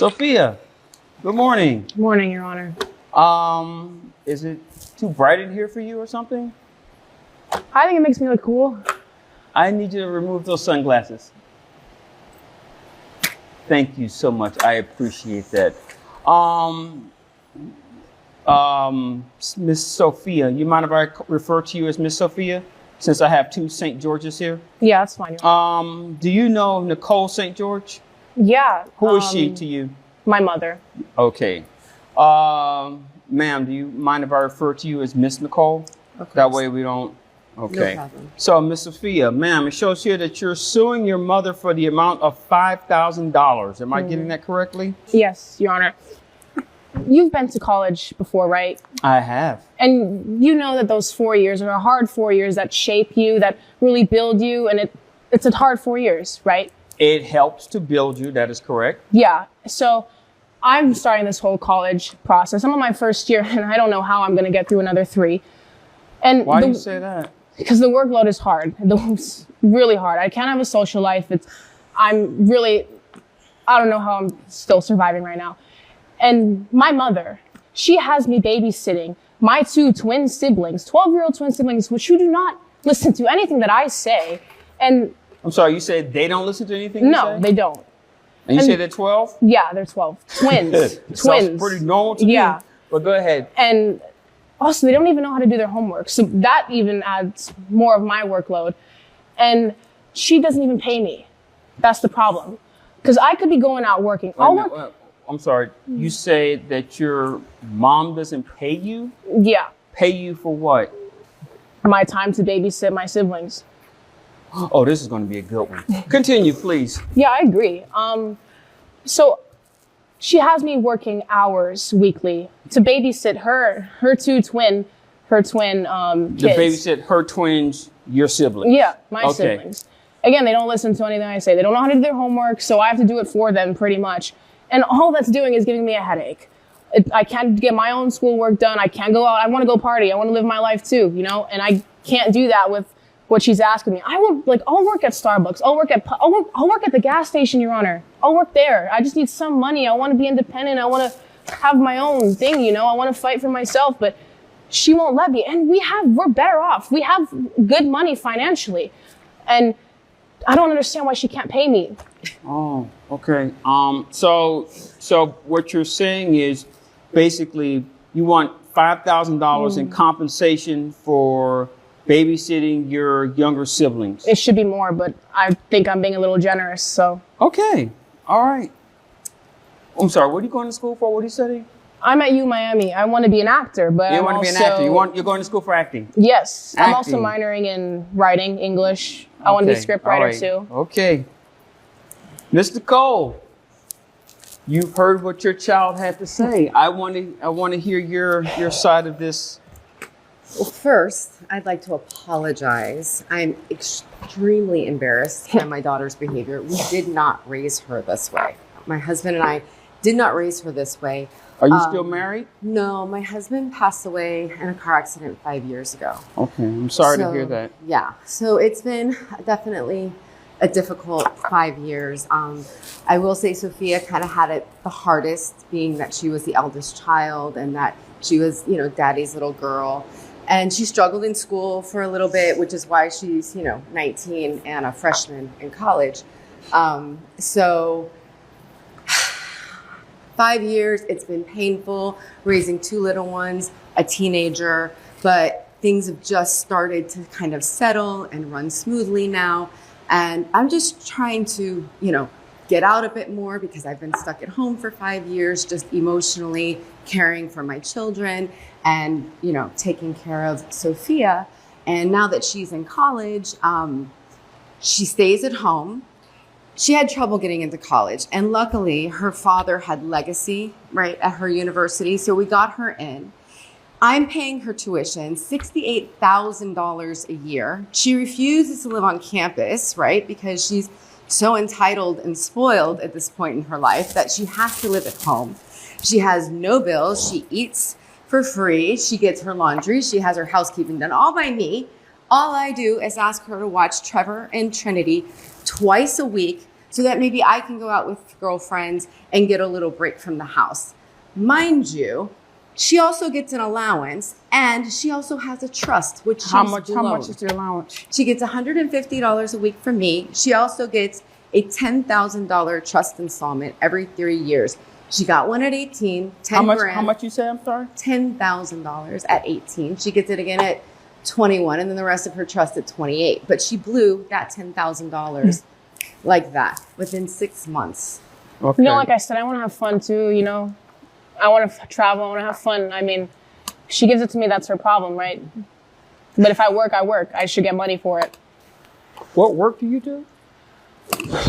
Sophia, good morning. Good morning, Your Honor. Is it too bright in here for you or something? I think it makes me look cool. I need you to remove those sunglasses. Thank you so much. I appreciate that. Miss Sophia, you mind if I refer to you as Miss Sophia, since I have two St. Georges here? Yeah, that's fine. Your Honor. Do you know Nicole St. George? Yeah. Who is she to you? My mother. Okay. Ma'am, do you mind if I refer to you as Miss Nicole? That way we don't. Okay. No problem. So, Miss Sophia, ma'am, it shows here that you're suing your mother for the amount of $5,000. Am I getting that correctly? Yes, Your Honor. You've been to college before, right? I have. And you know that those 4 years are hard 4 years that shape you, that really build you, and it's a hard 4 years, right? It helps to build you. That is correct. Yeah. So I'm starting this whole college process. I'm on my first year, and I don't know how I'm going to get through another 3. And Why do you say that? Because the workload is hard. It's really hard. I can't have a social life. I don't know how I'm still surviving right now. And my mother, she has me babysitting my 2 twin siblings, 12-year-old twin siblings, which you do not listen to anything that I say. And I'm sorry, you said they don't listen to anything you say? no, they don't. And you say they're 12? Yeah, they're 12. Twins. Sounds pretty normal to me. Yeah. But go ahead. And also, they don't even know how to do their homework. So that even adds more of my workload. And she doesn't even pay me. That's the problem. Because I could be going out working. I'm sorry. You say that your mom doesn't pay you? Yeah. Pay you for what? My time to babysit my siblings. Oh, this is going to be a good one. Continue, please. Yeah, I agree. So she has me working hours weekly to babysit her twin kids. To babysit her twins, your siblings. Yeah, my siblings. Again, they don't listen to anything I say. They don't know how to do their homework, so I have to do it for them pretty much. And all that's doing is giving me a headache. I can't get my own schoolwork done. I can't go out. I want to go party. I want to live my life too, you know? And I can't do that with what she's asking me. I'll work at Starbucks. I'll work at the gas station, Your Honor. I'll work there. I just need some money. I want to be independent. I want to have my own thing, you know? I want to fight for myself, but she won't let me. And we're better off. We have good money financially. And I don't understand why she can't pay me. Oh, okay. So what you're saying is basically you want $5,000 in compensation for babysitting your younger siblings. It should be more, but I think I'm being a little generous, so. Okay. All right. I'm sorry, what are you going to school for? What are you studying? I'm at Miami. I want to be an actor, but You want to be an actor. You're going to school for acting. Yes. I'm also Acting. minoring in writing, English. I want to be a script writer too. Okay. Mr. Cole, you've heard what your child had to say. I want to hear your side of this. Well, first, I'd like to apologize. I'm extremely embarrassed by my daughter's behavior. We did not raise her this way. My husband and I did not raise her this way. Are you still married? No, my husband passed away in a car accident 5 years ago. Okay, I'm sorry to hear that. Yeah, so it's been definitely a difficult 5 years. I will say Sophia kind of had it the hardest, being that she was the eldest child and that she was, daddy's little girl. And she struggled in school for a little bit, which is why she's, 19 and a freshman in college. So 5 years, it's been painful raising 2 little ones, a teenager, but things have just started to kind of settle and run smoothly now. And I'm just trying to, get out a bit more because I've been stuck at home for 5 years, just emotionally caring for my children and, taking care of Sophia. And now that she's in college, she stays at home. She had trouble getting into college, and luckily her father had legacy, right, at her university, so we got her in. I'm paying her tuition, $68,000 a year. She refuses to live on campus, right, because she's so entitled and spoiled at this point in her life that she has to live at home. She has no bills. She eats for free. She gets her laundry. She has her housekeeping done all by me. All I do is ask her to watch Trevor and Trinity twice a week so that maybe I can go out with girlfriends and get a little break from the house. Mind you, she also gets an allowance, and she also has a trust, which she's How much below. is the allowance? She gets $150 a week from me. She also gets a $10,000 trust installment every 3 years. She got one at 18, 10 grand. How much you say? I'm sorry. $10,000 at 18. She gets it again at 21, and then the rest of her trust at 28. But she blew that $10,000 like that within 6 months. Okay. You know, like I said, I want to have fun too, you know. I want to travel, I want to have fun. I mean, she gives it to me, that's her problem, right? But if I work, I work. I should get money for it. What work do you do?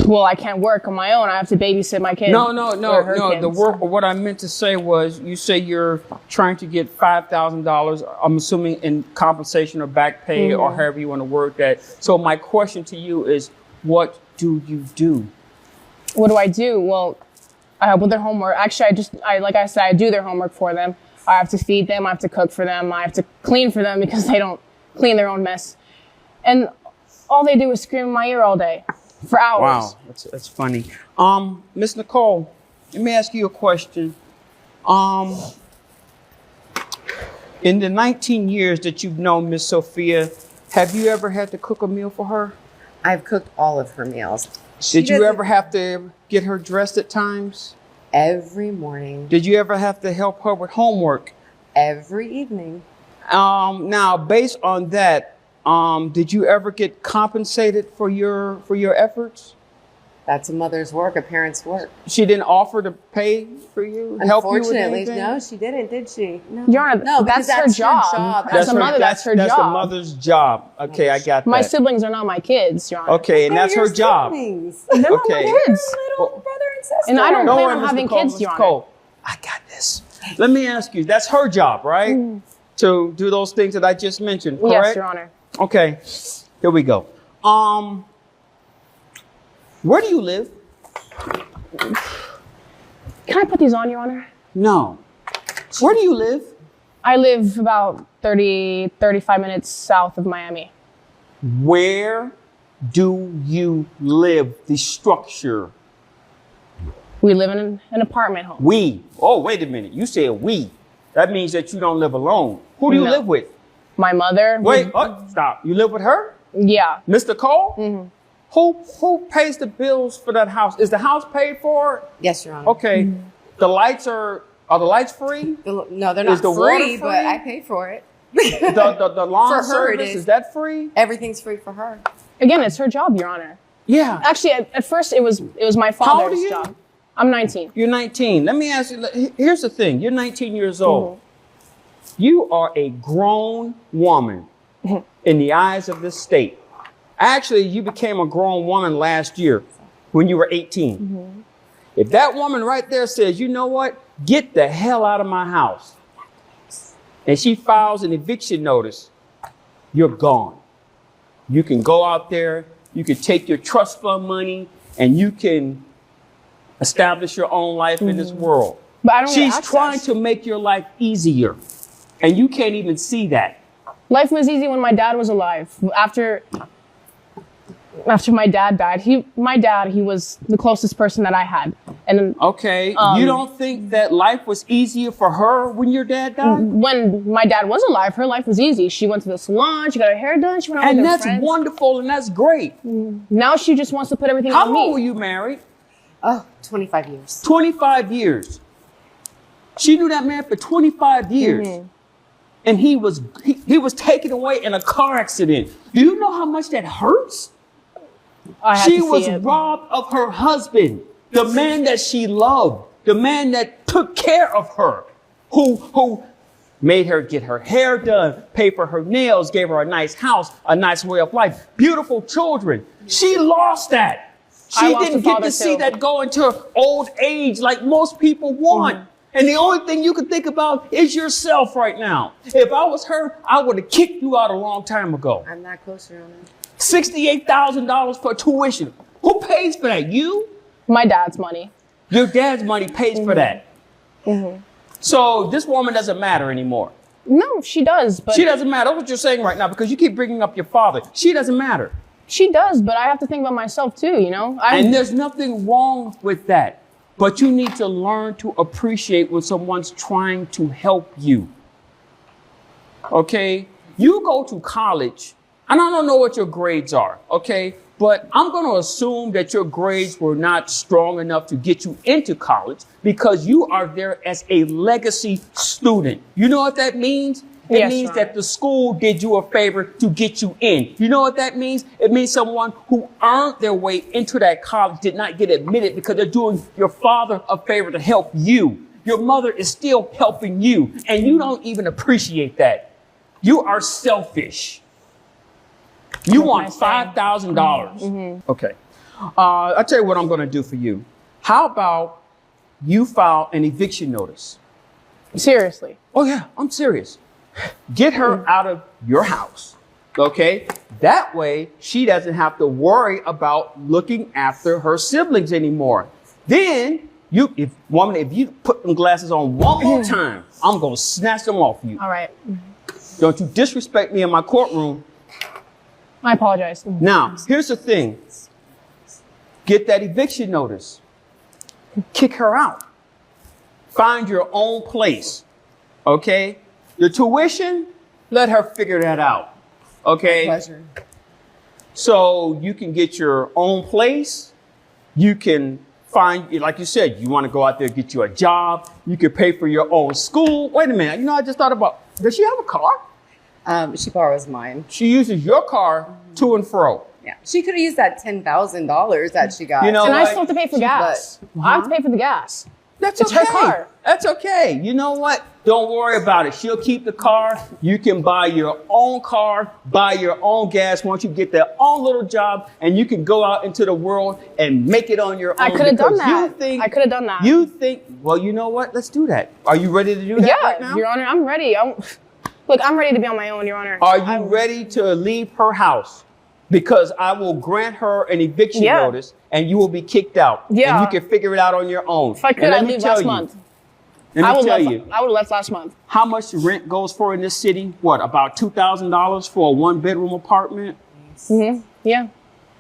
Well, I can't work on my own. I have to babysit my kids. No. Kids. The work. What I meant to say was, you say you're trying to get $5,000. I'm assuming in compensation or back pay or however you want to word that. So my question to you is, what do you do? What do I do? Well, I help with their homework. Actually, like I said, I do their homework for them. I have to feed them. I have to cook for them. I have to clean for them because they don't clean their own mess. And all they do is scream in my ear all day for hours. Wow, that's funny. Miss Nicole, let me ask you a question. In the 19 years that you've known Miss Sophia, have you ever had to cook a meal for her? I've cooked all of her meals. Did you ever have to get her dressed at times? Every morning. Did you ever have to help her with homework? Every evening. Now, based on that, did you ever get compensated for your efforts? That's a mother's work, a parent's work. She didn't offer to pay for you, help you with Unfortunately, anything? no, she didn't, did she? No, Your Honor, no, that's because her job. As a mother, that's her That's the job. mother's job. Okay, I got that. My siblings are not my kids, Your Honor. Okay, and that's her job. Siblings. They're not Okay. my kids. Little brother and sister. And I don't Don't plan worry, on Mr. having Cole, kids, Mr. Your Honor. Cole. I got this. Let me ask you, that's her job, right? To do those things that I just mentioned, correct? Yes, Your Honor. Okay, here we go. Where do you live? Can I put these on, Your Honor? No. Where do you live? I live about 35 minutes south of Miami. Where do you live? The structure. We live in an apartment home. We. Oh, wait a minute. You said we. That means that you don't live alone. Who do you No. live with? My mother. Wait, stop. You live with her? Yeah. Mr. Cole? Mm-hmm. Who pays the bills for that house? Is the house paid for? Yes, Your Honor. Okay. The lights are the lights free? No, they're not Is the water free, but free? I pay for it. The lawn For her it service, is. is that free? Everything's free for her. Again, it's her job, Your Honor. Yeah. Actually, at first it was my How old are father's you? job. I'm 19. You're 19. Let me ask you, here's the thing. You're 19 years old. You are a grown woman in the eyes of this state. Actually, you became a grown woman last year when you were 18. If that woman right there says, you know what, get the hell out of my house, and she files an eviction notice, you're gone. You can go out there, you can take your trust fund money, and you can establish your own life in this world. But I don't She's get access. trying to make your life easier, and you can't even see that. Life was easy when my dad was alive. After my dad died, he was the closest person that I had. And Okay, you don't think that life was easier for her when your dad died? when my dad was alive, her life was easy. She went to the salon, she got her hair done, she went out And with her that's friends. wonderful, and that's great. Now she just wants to put everything How on me. long were you married? Oh, 25 years. 25 years. She knew that man for 25 years. And he was taken away in a car accident. Do you know how much that hurts? I had She to see was it. robbed of her husband, the man that she loved, the man that took care of her, who made her get her hair done, paid for her nails, gave her a nice house, a nice way of life, beautiful children. She lost that. I She lost didn't a get father to see too. that go into old age like most people want. And the only thing you can think about is yourself right now. If I was her, I would have kicked you out a long time ago. I'm that close, Your Honor. $68,000 for tuition. Who pays for that? You? My dad's money. Your dad's money pays for that. So this woman doesn't matter anymore. No, she does, but She doesn't matter. That's what you're saying right now because you keep bringing up your father. She doesn't matter. She does, but I have to think about myself too, you know? And there's nothing wrong with that. But you need to learn to appreciate when someone's trying to help you. Okay? You go to college, and I don't know what your grades are, okay? But I'm going to assume that your grades were not strong enough to get you into college because you are there as a legacy student. You know what that means? It Yes, means Ron. that the school did you a favor to get you in. You know what that means? It means someone who earned their way into that college did not get admitted because they're doing your father a favor to help you. Your mother is still helping you, and you don't even appreciate that. You are selfish. You want $5,000. Okay. I'll tell you what I'm going to do for you. How about you file an eviction notice? Seriously. Oh, yeah, I'm serious. Get her out of your house. Okay? That way, she doesn't have to worry about looking after her siblings anymore. Then, if you put them glasses on one more time, I'm going to snatch them off you. All right. Don't you disrespect me in my courtroom. I apologize. Now, here's the thing. Get that eviction notice. Kick her out. Find your own place. Okay? The tuition, let her figure that out. Okay? Pleasure. So you can get your own place. You can find, like you said, you want to go out there, get you a job. You can pay for your own school. Wait a minute. You know, I just thought about, does she have a car? She borrows mine. She uses your car to and fro. Yeah. She could have used that $10,000 that she got. You know And I what? still have to pay for gas. I have to pay for the gas. That's It's okay. her car. That's okay. You know what? Don't worry about it. She'll keep the car. You can buy your own car, buy your own gas once you get that own little job, and you can go out into the world and make it on your own. I could have done because that. I could have done that. You think, well, you know what? Let's do that. Are you ready to do that Yeah, right now? Your Honor, I'm ready. Look, I'm ready to be on my own, Your Honor. Are you ready to leave her house? Because I will grant her an eviction Yeah. notice and you will be kicked out. Yeah. And you can figure it out on your own. If I could, And let I'd me leave tell last you, month. Let I me would tell have you, left last month. how much the rent goes for in this city? What, about $2,000 for a one-bedroom apartment? Yeah,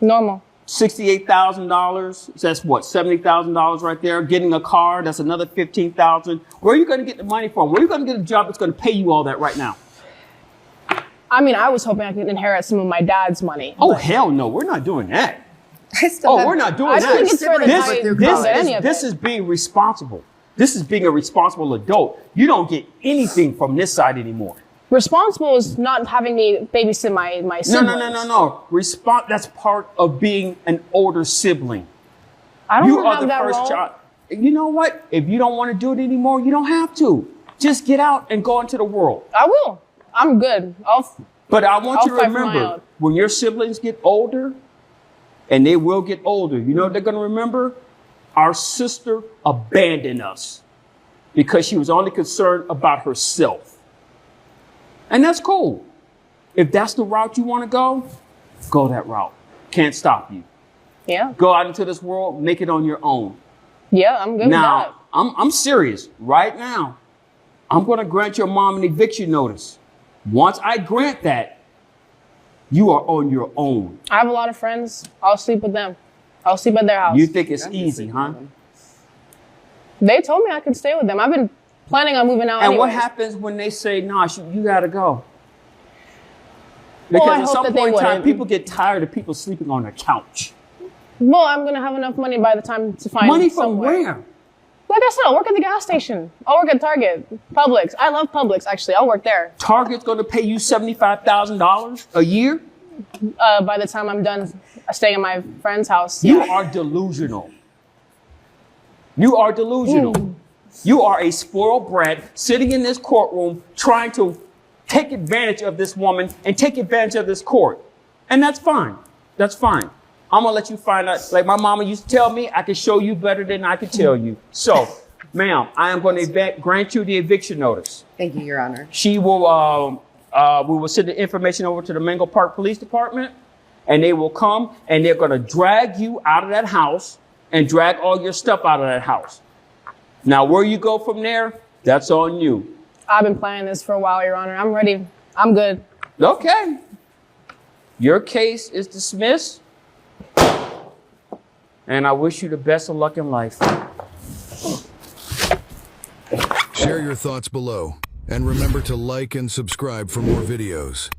normal. $68,000. That's what, $70,000 right there. Getting a car, that's another $15,000. Where are you going to get the money from? Where are you going to get a job that's going to pay you all that right now? I mean, I was hoping I could inherit some of my dad's money. Oh, hell no. We're not doing that. I still have- We're not doing I that. think it's fair that This, I this, don't get any of this it. is being responsible. This is being a responsible adult. You don't get anything from this side anymore. Responsible is not having me babysit my No, siblings. no. That's part of being an older sibling. I don't You wanna are have the that first role. child. You know what? If you don't want to do it anymore, you don't have to. Just get out and go into the world. I will. I'm good. But I want I'll you to fight for my remember, own. when your siblings get older, and they will get older, you know what they're going to remember? Our sister abandoned us because she was only concerned about herself. And that's cool. If that's the route you want to go that route. Can't stop you. Yeah. Go out into this world, make it on your own. Yeah, I'm good with that. Now, I'm serious. Right now, I'm going to grant your mom an eviction notice. Once I grant that, you are on your own. I have a lot of friends. I'll sleep with them. I'll sleep at their house. You think it's easy, huh? They told me I could stay with them. I've been planning on moving out And what anyways. happens when they say, nah, you got to go? Well, Because I at hope some that they point in time, wouldn't. people get tired of people sleeping on the couch. Well, I'm going to have enough money by the time to find Money from somewhere. where? Like I said, I'll work at the gas station. I'll work at Target, Publix. I love Publix, actually. I'll work there. Target's going to pay you $75,000 a year? By the time I'm done staying at my friend's house. You are delusional. You are delusional. You are a spoiled brat sitting in this courtroom trying to take advantage of this woman and take advantage of this court. And that's fine. That's fine. I'm going to let you find out. Like my mama used to tell me, I can show you better than I can tell you. So, ma'am, I am going to grant you the eviction notice. Thank you, Your Honor. She will, we will send the information over to the Mango Park Police Department, and they will come and they're going to drag you out of that house and drag all your stuff out of that house. Now, where you go from there, that's on you. I've been planning this for a while, Your Honor. I'm ready. I'm good. Okay. Your case is dismissed, and I wish you the best of luck in life. Share your thoughts below, and remember to like and subscribe for more videos.